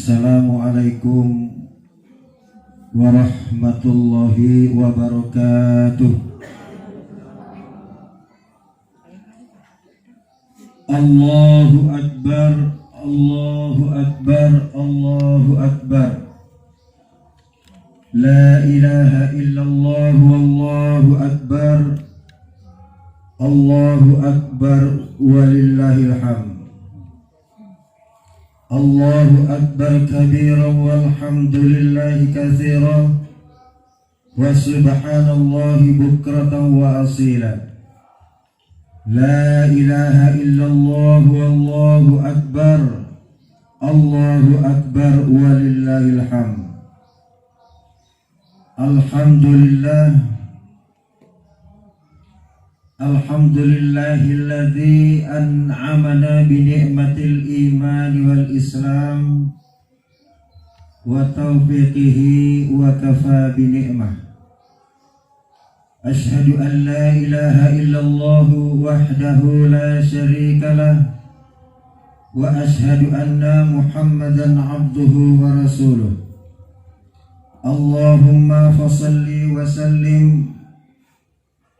Assalamualaikum warahmatullahi wabarakatuh. Allahu Akbar, Allahu Akbar, Allahu Akbar. La ilaha illallah, wallahu akbar. Allahu Akbar walillahil hamd. Allahu Akbar kabiran walhamdulillahi katsiran wa subhanallahi bukratan wa asila. La ilaha illallah wallahu akbar. Allahu Akbar walillahil hamd. Alhamdulillahilladzi an'amana bi ni'matil iman wal islam wa taufiqihi wa kafa bi ni'mah. Ashhadu an la ilaha illallah wahdahu la syarika lah wa ashhadu anna Muhammadan abduhu wa rasuluh. Allahumma fasalli wa sallim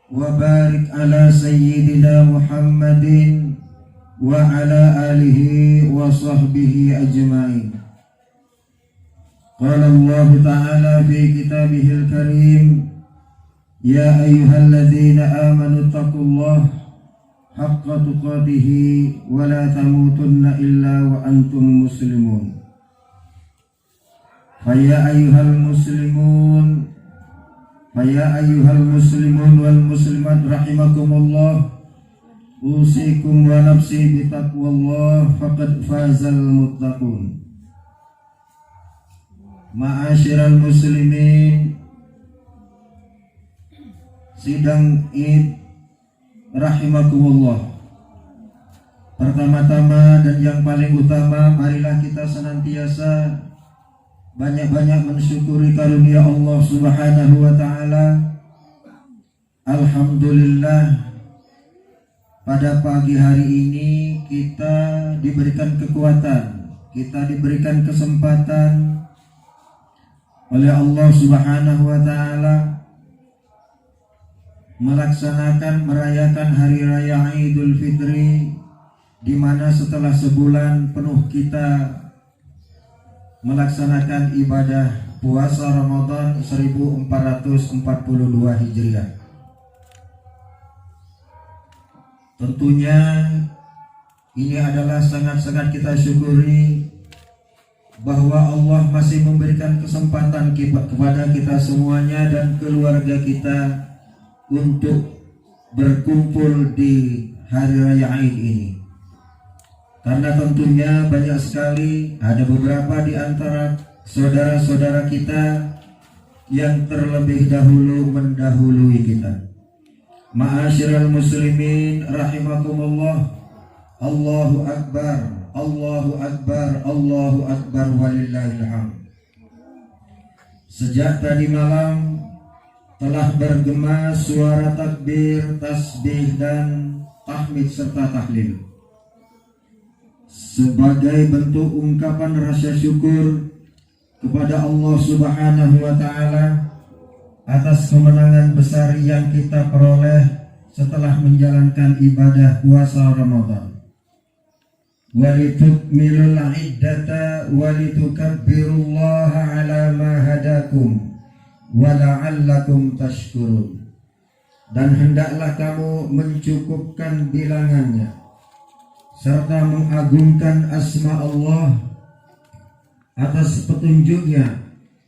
wa barik ala sayyidina Muhammadin wa ala alihi wa sahbihi ajma'in. Qala Allah ta'ala fi kitabihil karim, ya ayyuhalladzina amanu taqullaha haqqa tuqatihi wa la tamutunna illa wa antum muslimun. Faya ayyuhal muslimun wal muslimat rahimakumullah, usikum wa nafsi bitaqwallah faqad fazal muttaqun. Ma'asyiral muslimin, sidang Id rahimakumullah. Pertama-tama dan yang paling utama, marilah kita senantiasa banyak-banyak mensyukuri karunia Allah Subhanahu wa ta'ala. Alhamdulillah, pada pagi hari ini kita diberikan kekuatan, kita diberikan kesempatan oleh Allah Subhanahu wa ta'ala merayakan hari raya Idul Fitri, di mana setelah sebulan penuh kita melaksanakan ibadah puasa Ramadan 1442 Hijriah. Tentunya ini adalah sangat-sangat kita syukuri bahwa Allah masih memberikan kesempatan kepada kita semuanya dan keluarga kita untuk berkumpul di hari raya Id ini. Karena tentunya banyak sekali, ada beberapa di antara saudara-saudara kita yang terlebih dahulu mendahului kita. Ma'asyiral muslimin rahimakumullah. Allahu Akbar, Allahu Akbar, Allahu Akbar walillahil hamd. Sejak tadi malam telah bergema suara takbir, tasbih dan tahmid serta tahlil sebagai bentuk ungkapan rasa syukur kepada Allah Subhanahu wa ta'ala atas kemenangan besar yang kita peroleh setelah menjalankan ibadah puasa Ramadan. Walitukmilul iddata walitukabbirullaha ala ma hadakum wa la'allakum tashkurun. Dan hendaklah kamu mencukupkan bilangannya serta mengagungkan asma Allah atas petunjuknya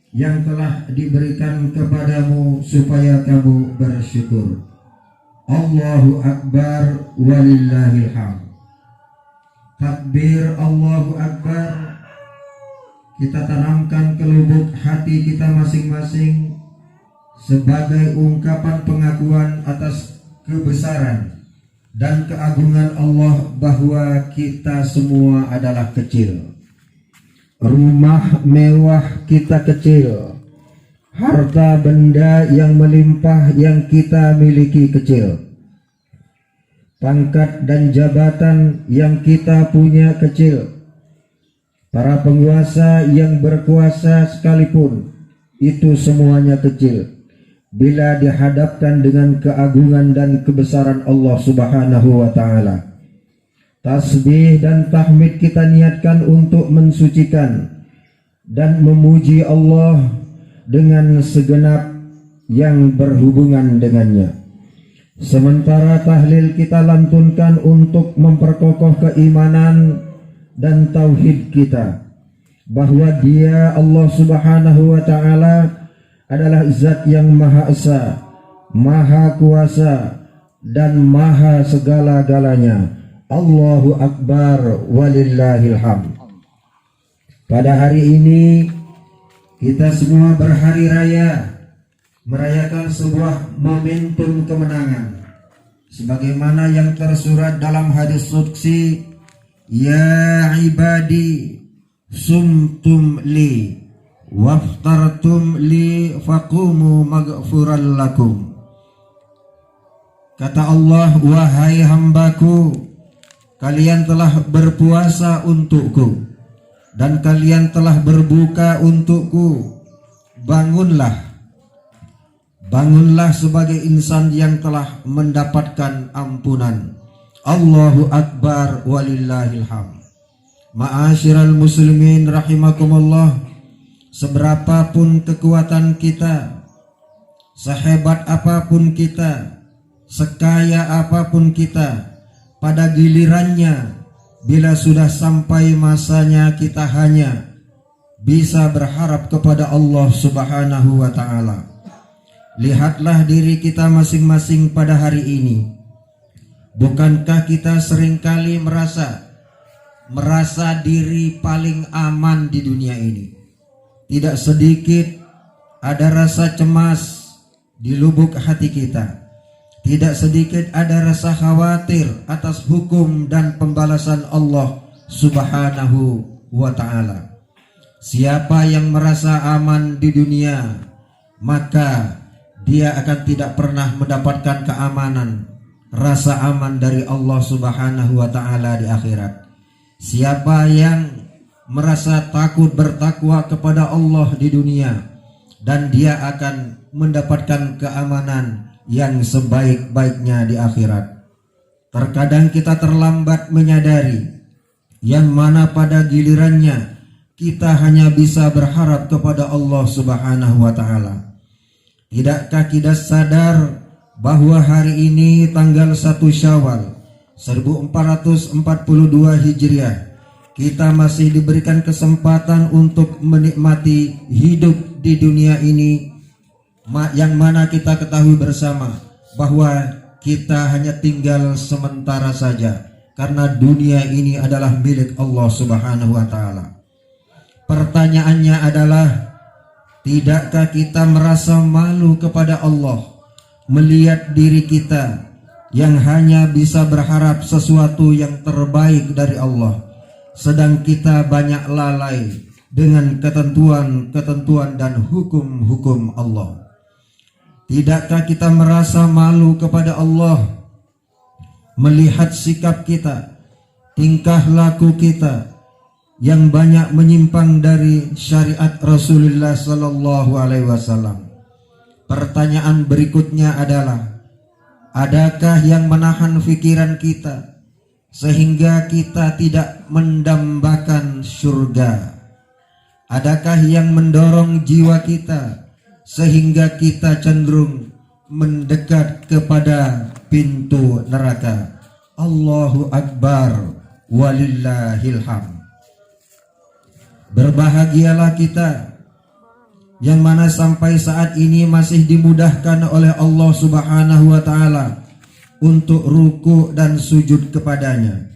yang telah diberikan kepadamu supaya kamu bersyukur. Allahu Akbar walillahil hamd. Takbir Allahu Akbar kita tanamkan ke lubuk hati kita masing-masing sebagai ungkapan pengakuan atas kebesaran dan keagungan Allah bahwa kita semua adalah kecil. Rumah mewah kita kecil, harta benda yang melimpah yang kita miliki kecil, pangkat dan jabatan yang kita punya kecil, Para penguasa yang berkuasa sekalipun itu semuanya kecil bila dihadapkan dengan keagungan dan kebesaran Allah Subhanahu wa taala. Tasbih dan tahmid kita niatkan untuk mensucikan dan memuji Allah dengan segenap yang berhubungan dengannya. Sementara tahlil kita lantunkan untuk memperkokoh keimanan dan tauhid kita, bahwa Dia Allah Subhanahu wa taala adalah zat yang Maha Esa, Maha Kuasa dan Maha segala-galanya. Allahu Akbar walillahil hamd. Pada hari ini kita semua berhari raya, merayakan sebuah momentum kemenangan sebagaimana yang tersurat dalam hadis qudsi, ya ibadi sumtum li waftartum li faqumu maghfuran lakum. Kata Allah, wahai hambaku, kalian telah berpuasa untukku dan kalian telah berbuka untukku. Bangunlah sebagai insan yang telah mendapatkan ampunan. Allahu Akbar walillahil hamd. Ma'asyiral muslimin rahimakumullah, seberapapun kekuatan kita, sehebat apapun kita, sekaya apapun kita, pada gilirannya bila sudah sampai masanya kita hanya bisa berharap kepada Allah Subhanahu wa taala. Lihatlah diri kita masing-masing pada hari ini. Bukankah kita seringkali merasa diri paling aman di dunia ini? Tidak sedikit ada rasa cemas di lubuk hati kita. Tidak sedikit ada rasa khawatir atas hukum dan pembalasan Allah Subhanahu wa ta'ala. Siapa yang merasa aman di dunia, maka dia akan tidak pernah mendapatkan keamanan, rasa aman dari Allah Subhanahu wa ta'ala di akhirat. Siapa yang merasa takut bertakwa kepada Allah di dunia, dan dia akan mendapatkan keamanan yang sebaik-baiknya di akhirat. Terkadang kita terlambat menyadari yang mana pada gilirannya kita hanya bisa berharap kepada Allah Subhanahu wa ta'ala. Tidakkah kita sadar bahwa hari ini tanggal 1 Syawal 1442 Hijriah, kita masih diberikan kesempatan untuk menikmati hidup di dunia ini, yang mana kita ketahui bersama bahwa kita hanya tinggal sementara saja, karena dunia ini adalah milik Allah Subhanahu wa ta'ala. Pertanyaannya adalah, tidakkah kita merasa malu kepada Allah melihat diri kita yang hanya bisa berharap sesuatu yang terbaik dari Allah, sedang kita banyak lalai dengan ketentuan-ketentuan dan hukum-hukum Allah? Tidakkah kita merasa malu kepada Allah melihat sikap kita, tingkah laku kita yang banyak menyimpang dari syariat Rasulullah sallallahu alaihi wasallam? Pertanyaan berikutnya adalah, adakah yang menahan pikiran kita sehingga kita tidak mendambakan surga? Adakah yang mendorong jiwa kita sehingga kita cenderung mendekat kepada pintu neraka? Allahu Akbar walillahil hamd. Berbahagialah kita yang mana sampai saat ini masih dimudahkan oleh Allah Subhanahu wa ta'ala untuk ruku dan sujud kepadanya.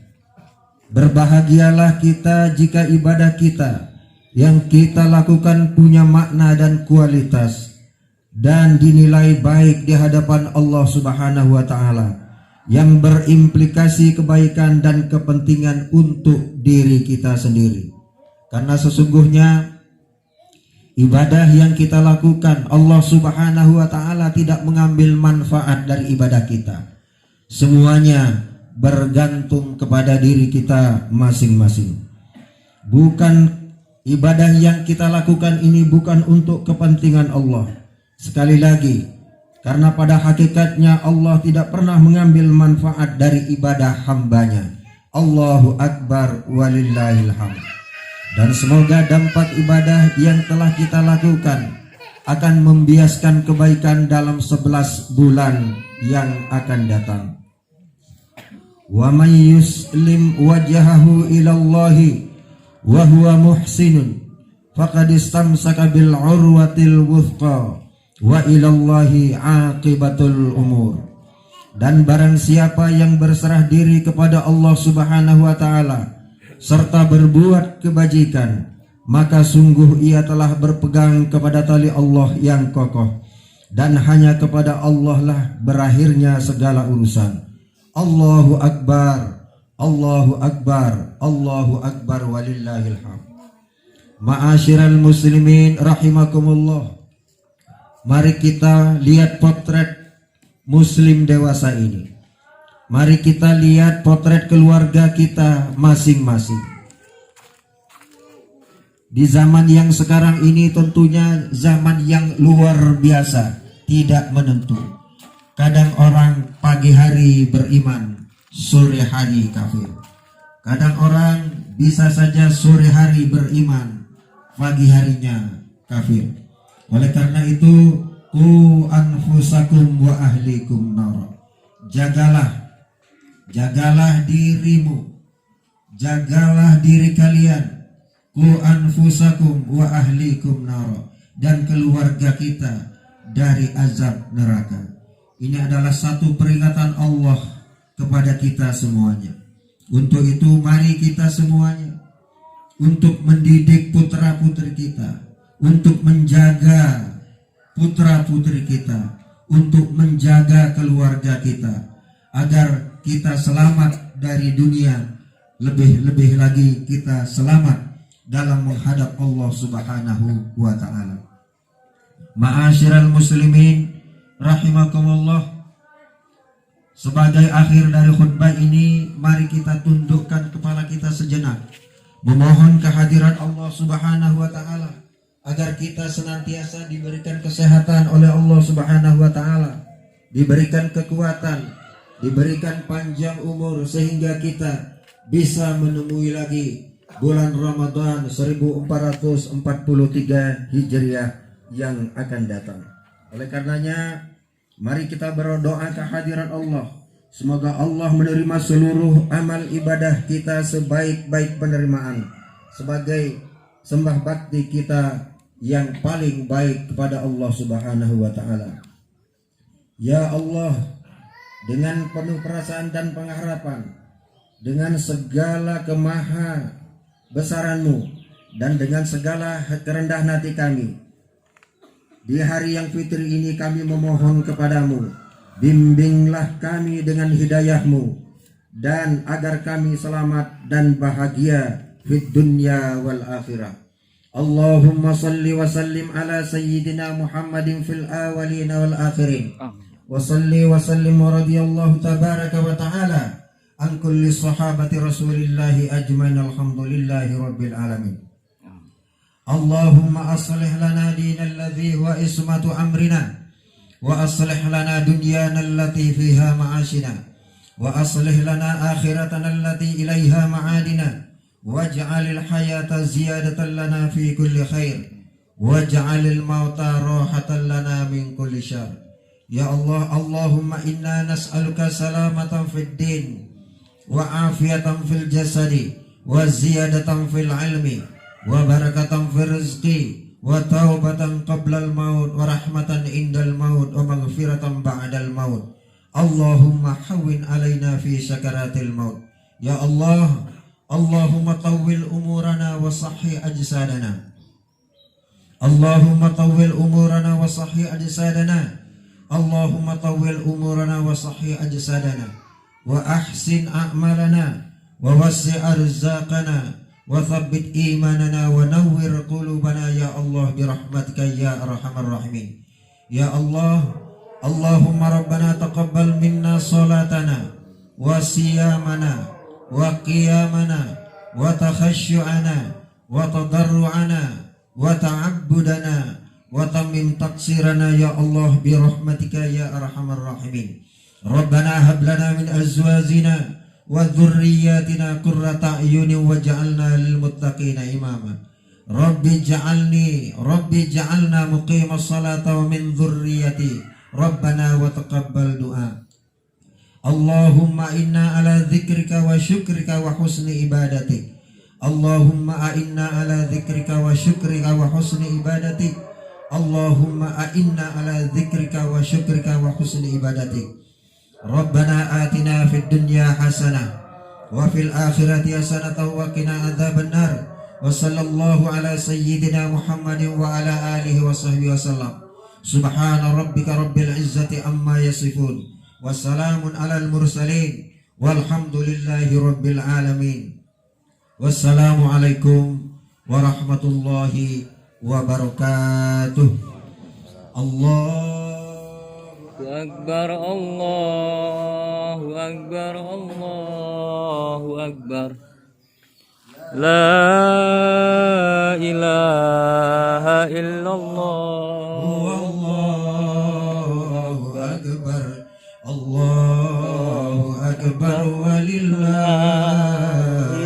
Berbahagialah kita jika ibadah kita yang kita lakukan punya makna dan kualitas dan dinilai baik di hadapan Allah Subhanahu wa ta'ala, yang berimplikasi kebaikan dan kepentingan untuk diri kita sendiri. Karena sesungguhnya ibadah yang kita lakukan, Allah Subhanahu wa ta'ala tidak mengambil manfaat dari ibadah kita. Semuanya bergantung kepada diri kita masing-masing. Bukan ibadah yang kita lakukan ini bukan untuk kepentingan Allah. Sekali lagi, karena pada hakikatnya Allah tidak pernah mengambil manfaat dari ibadah hambanya. Allahu Akbar walillahil hamd. Dan semoga dampak ibadah yang telah kita lakukan akan membiaskan kebaikan dalam 11 bulan yang akan datang. Wa may yuslim wajhahu ilallahi wa huwa muhsinun faqad istamsaka bil urwatil wuthqa wa ilallahi aqibatul umur. Dan barang siapa yang berserah diri kepada Allah Subhanahu wa taala serta berbuat kebajikan, maka sungguh ia telah berpegang kepada tali Allah yang kokoh, dan hanya kepada Allah lah berakhirnya segala urusan. Allahu Akbar, Allahu Akbar, Allahu Akbar walillahil hamd. Ma'asyiral muslimin rahimakumullah. Mari kita lihat potret muslim dewasa ini. Mari kita lihat potret keluarga kita masing-masing. Di zaman yang sekarang ini tentunya zaman yang luar biasa, tidak menentu. Kadang orang pagi hari beriman, sore hari kafir. Kadang orang bisa saja sore hari beriman, pagi harinya kafir. Oleh karena itu, qu anfusakum wa ahlikum nar. Jagalah dirimu, jagalah diri kalian, qu anfusakum wa ahlikum nar, dan keluarga kita dari azab neraka. Ini adalah satu peringatan Allah kepada kita semuanya. Untuk itu mari kita semuanya untuk mendidik putra-putri kita, untuk menjaga putra-putri kita, untuk menjaga keluarga kita, agar kita selamat dari dunia, lebih-lebih lagi kita selamat dalam menghadap Allah Subhanahu wa ta'ala. Ma'asyiral muslimin rahimakumullah. Sebagai akhir dari khutbah ini, mari kita tundukkan kepala kita sejenak, memohon kehadiran Allah Subhanahu wa ta'ala agar kita senantiasa diberikan kesehatan oleh Allah Subhanahu wa ta'ala, diberikan kekuatan, diberikan panjang umur, sehingga kita bisa menemui lagi bulan Ramadan 1443 Hijriah yang akan datang. Oleh karenanya, mari kita berdoa kehadiran Allah. Semoga Allah menerima seluruh amal ibadah kita sebaik-baik penerimaan, sebagai sembah bakti kita yang paling baik kepada Allah Subhanahu wa ta'ala. Ya Allah, dengan penuh perasaan dan pengharapan, dengan segala kemaha besaran-Mu dan dengan segala kerendahan hati kami, di hari yang fitri ini kami memohon kepadamu, bimbinglah kami dengan hidayah-Mu, dan agar kami selamat dan bahagia fid dunya wal akhirah. Allahumma salli wa sallim ala sayyidina Muhammadin fil awalin wal akhirin. Wa salli wa sallim wa radiyallahu tabaraka wa ta'ala an kulli sahabati rasulillahi ajmain, alhamdulillahi rabbil alamin. Allahumma aslih lana dinal ladzi wa ismatu amrina, wa aslih lana dunyana allati fiha ma'ashina, wa aslih lana akhiratana allati ilaiha ma'adina, waj'alil hayata ziyadatan lana fi kulli khair, waj'alil mauta rahatan lana min kulli syarr. Ya Allah, Allahumma inna nas'aluka salamatan fid din, wa afiyatan fil jasadi, wa ziyadatan fil ilmi, wa barakatan fil rizqi, wa taubatan qabla al maut, wa rahmatan indal maut, wa maghfiratan ba'dal maut. Allahumma hawwin alaina fi sakaratil maut. Ya Allah, Allahumma tawwil umurana wa sahhi ajsadana. Allahumma tawwil umurana wa sahhi ajsadana. Allahumma tawwil umurana wa sahhi ajsadana, wa ahsin a'malana, wa wassi' arzaqana, wa thabbit imanana, wa nawwir qulubana ya Allah birahmatika ya arhamar rahimin. Ya Allah, Allahumma rabbana taqabbal minna salatana wa siyamana wa qiyamana وتخشعنا وتضرعنا وتعبدنا وتمم تقصيرنا يا الله برحمتك يا أرحم الراحمين. ربنا هب لنا من أزواجنا وذرياتنا قرة أعين واجعلنا للمتقين إماما. رب اجعلنا مقيم الصلاة ومن ذريتي ربنا وتقبل دعاء. اللهم إنا على ذكرك وشكرك وحسن عبادتك. اللهم إنا على ذكرك وشكرك وحسن عبادتك. اللهم إنا على ذكرك وشكرك وحسن عبادتك. ربنا آتنا في الدنيا حسنة وفي الآخرة حسنة وقنا عذاب النار. وصلى الله على سيدنا محمد وعلى آله وصحبه وسلم. سبحان ربك رب العزة عما يصفون وسلام على المرسلين والحمد لله رب العالمين. والسلام عليكم ورحمة الله وبركاته. الله أكبر الله أكبر الله أكبر. لا إله إلا الله. الله أكبر الله أكبر ولله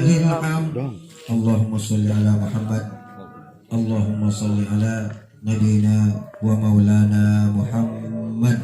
الحمد. اللهم صل على محمد. اللهم صل على نبينا ومولانا محمد.